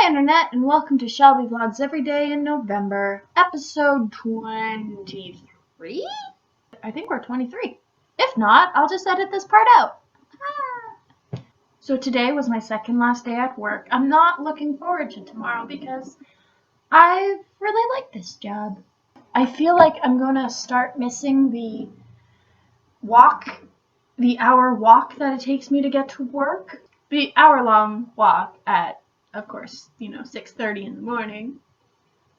Internet, and welcome to Shelby Vlogs Every Day in November, episode 23? I think we're 23. If not, I'll just edit this part out. So today was my second last day at work. I'm not looking forward to tomorrow because I really like this job. I feel like I'm gonna start missing the hour walk that it takes me to get to work. The hour-long walk at, of course, 6:30 in the morning.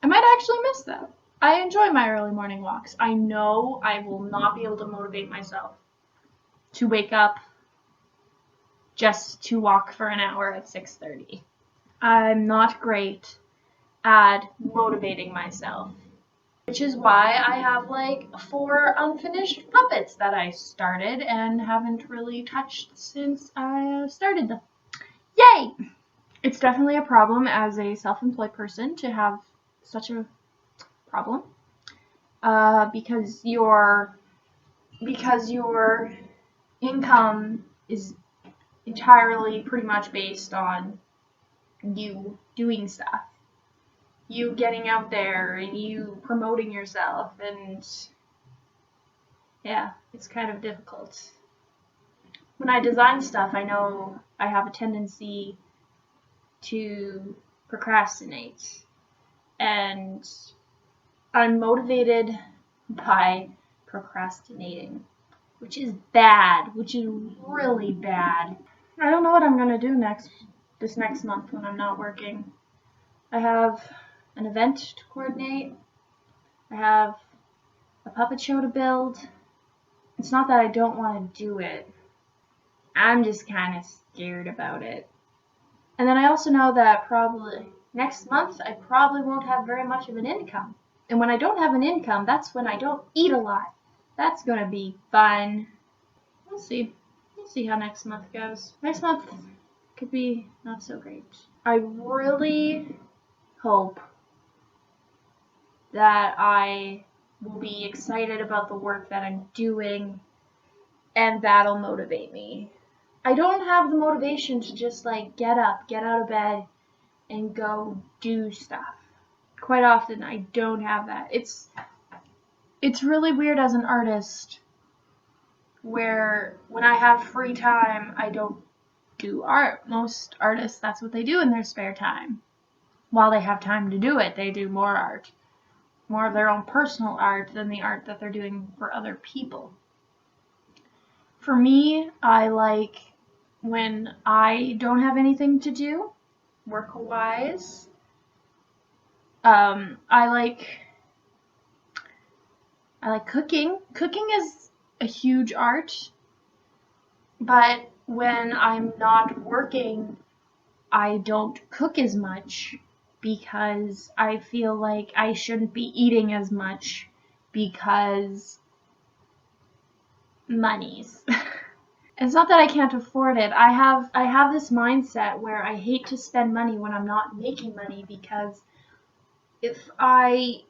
I might actually miss that. I enjoy my early morning walks. I know I will not be able to motivate myself to wake up just to walk for an hour at 6:30. I'm not great at motivating myself, which is why I have like 4 unfinished puppets that I started and haven't really touched since I started them. Yay! It's definitely a problem as a self-employed person to have such a problem, because your income is entirely pretty much based on you doing stuff, you getting out there and you promoting yourself, and yeah, it's kind of difficult. When I design stuff, I know I have a tendency to procrastinate, and I'm motivated by procrastinating, which is bad, which is really bad. I don't know what I'm gonna do this next month when I'm not working. I have an event to coordinate. I have a puppet show to build. It's not that I don't want to do it. I'm just kind of scared about it. And then I also know that probably next month I probably won't have very much of an income. And when I don't have an income, that's when I don't eat a lot. That's gonna be fun. We'll see. We'll see how next month goes. Next month could be not so great. I really hope that I will be excited about the work that I'm doing, and that'll motivate me. I don't have the motivation to just like get up, get out of bed, and go do stuff. Quite often I don't have that. It's really weird as an artist where when I have free time I don't do art. Most artists, that's what they do in their spare time. While they have time to do it, they do more art. More of their own personal art than the art that they're doing for other people. For me, I like when I don't have anything to do, work-wise. I like cooking. Cooking is a huge art, but when I'm not working, I don't cook as much because I feel like I shouldn't be eating as much because monies. It's not that I can't afford it. I have this mindset where I hate to spend money when I'm not making money, because if I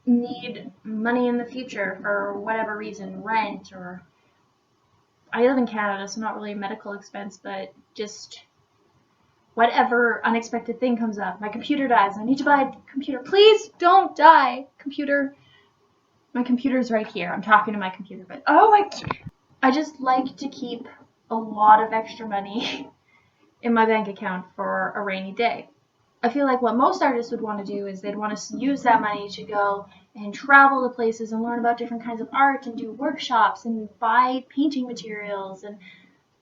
need money in the future for whatever reason, rent, or I live in Canada, so not really a medical expense, but just whatever unexpected thing comes up. My computer dies. I need to buy a computer. Please don't die, computer. My computer's right here. I'm talking to my computer, but I just like to keep a lot of extra money in my bank account for a rainy day. I feel like what most artists would want to do is they'd want to use that money to go and travel to places and learn about different kinds of art and do workshops and buy painting materials and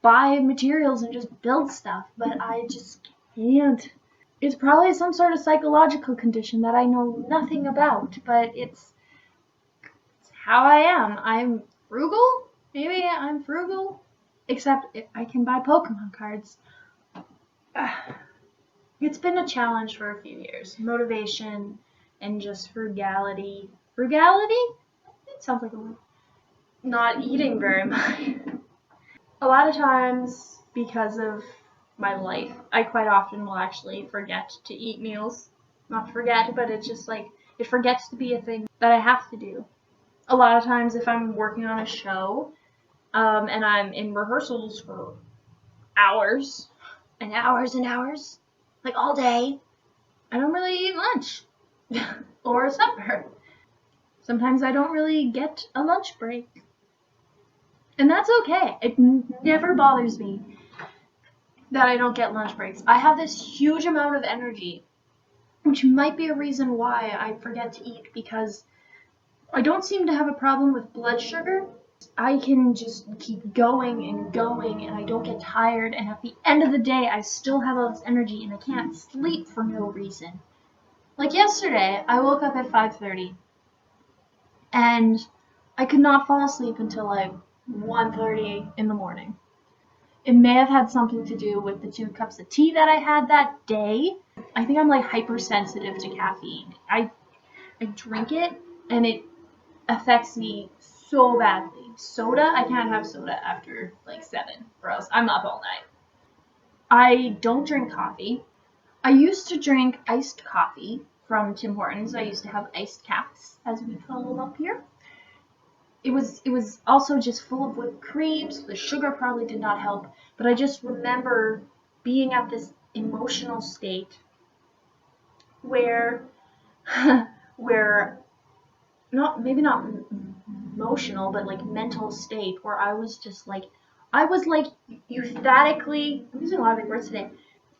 buy materials and just build stuff, but I just can't. It's probably some sort of psychological condition that I know nothing about, but it's how I am. I'm frugal? Maybe I'm frugal? Except if I can buy Pokemon cards. It's been a challenge for a few years. Motivation and just frugality. Frugality? It sounds like a word. Not eating very much. A lot of times, because of my life, I quite often will actually forget to eat meals. Not forget, but it's just like, it forgets to be a thing that I have to do. A lot of times if I'm working on a show, and I'm in rehearsals for hours and hours and hours, like all day, I don't really eat lunch or supper. Sometimes I don't really get a lunch break. And that's okay. It never bothers me that I don't get lunch breaks. I have this huge amount of energy, which might be a reason why I forget to eat, because I don't seem to have a problem with blood sugar. I can just keep going and going and I don't get tired, and at the end of the day I still have all this energy and I can't sleep for no reason. Like yesterday, I woke up at 5:30 and I could not fall asleep until like 1:30 in the morning. It may have had something to do with the 2 cups of tea that I had that day. I think I'm like hypersensitive to caffeine. I drink it and it affects me so badly. Soda, I can't have soda after like 7 or else I'm up all night. I don't drink coffee. I used to drink iced coffee from Tim Hortons. I used to have iced caps, as we call them up here. It was also just full of whipped cream, so the sugar probably did not help. But I just remember being at this emotional state where where not maybe not emotional, but like mental state where I was like emphatically, I'm using a lot of big words today.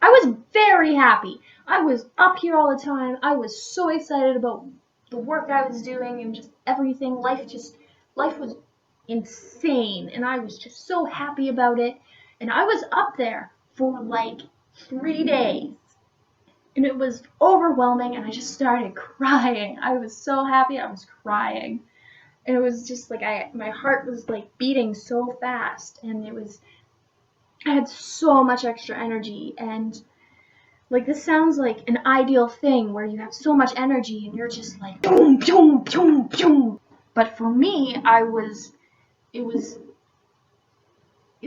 I was very happy. I was up here all the time. I was so excited about the work I was doing and just everything. Life was insane and I was just so happy about it. And I was up there for like 3 days. And it was overwhelming and I just started crying. I was so happy I was crying. And it was just like my heart was like beating so fast and I had so much extra energy. And like this sounds like an ideal thing where you have so much energy and you're just like boom boom boom boom. But for me, it was it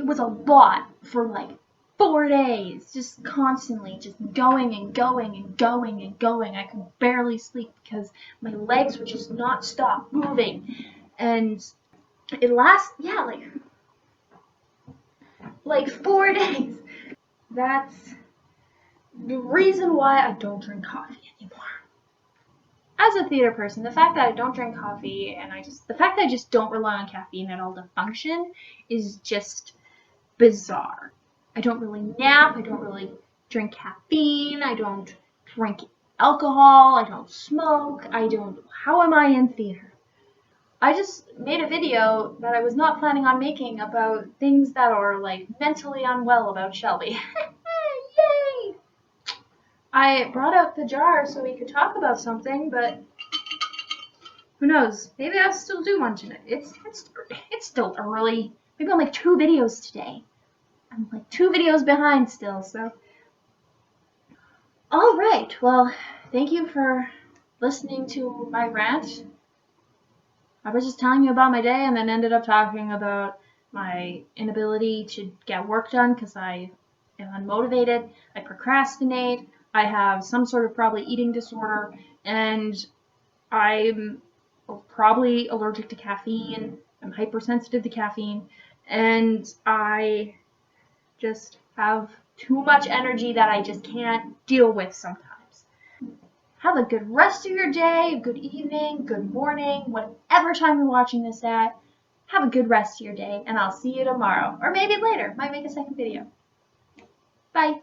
was a lot for like 4 days, just constantly just going and going and going and going. I could barely sleep because my legs would just not stop moving. And it lasts, yeah, like 4 days. That's the reason why I don't drink coffee anymore. As a theater person, the fact that I don't drink coffee and the fact that I just don't rely on caffeine at all to function is just bizarre. I don't really nap, I don't really drink caffeine, I don't drink alcohol, I don't smoke, how am I in theater? I just made a video that I was not planning on making about things that are like mentally unwell about Shelby. Yay! I brought out the jar so we could talk about something, but who knows? Maybe I'll still do one tonight. It's still early. Maybe I'll make 2 videos today. I'm like 2 videos behind still, so. Alright, well, thank you for listening to my rant. I was just telling you about my day and then ended up talking about my inability to get work done because I am unmotivated, I procrastinate, I have some sort of probably eating disorder, and I'm probably allergic to caffeine, I'm hypersensitive to caffeine, and I just have too much energy that I just can't deal with sometimes. Have a good rest of your day, good evening, good morning, whatever time you're watching this at. Have a good rest of your day, and I'll see you tomorrow. Or maybe later. Might make a second video. Bye.